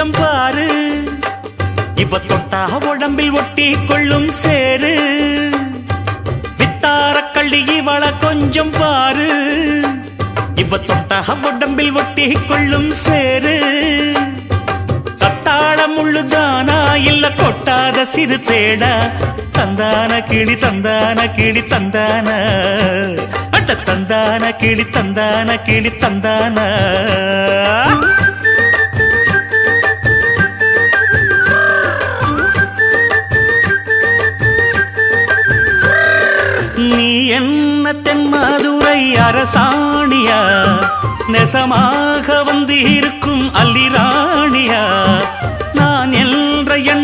கொஞ்சம் பாரு இப்ப தொட்டா உடம்பில் ஒட்டி கொள்ளும் சேரு வித்தார கள்ளி இவள கொஞ்சம் பாரு இப்ப தொட்டா உடம்பில் ஒட்டி கொள்ளும் சேரு கத்தாழம் முள்ளுதானா இல்ல கொட்டாத சிறு தேடா தந்தான கிளி தந்தான கிளி தந்தான அட்ட தந்தான கிளி தந்தான கிளி தந்தான நீ என்ன தென்மதுரை அரசாணியா நெசமாக வந்து இருக்கும் அல்லிராணியா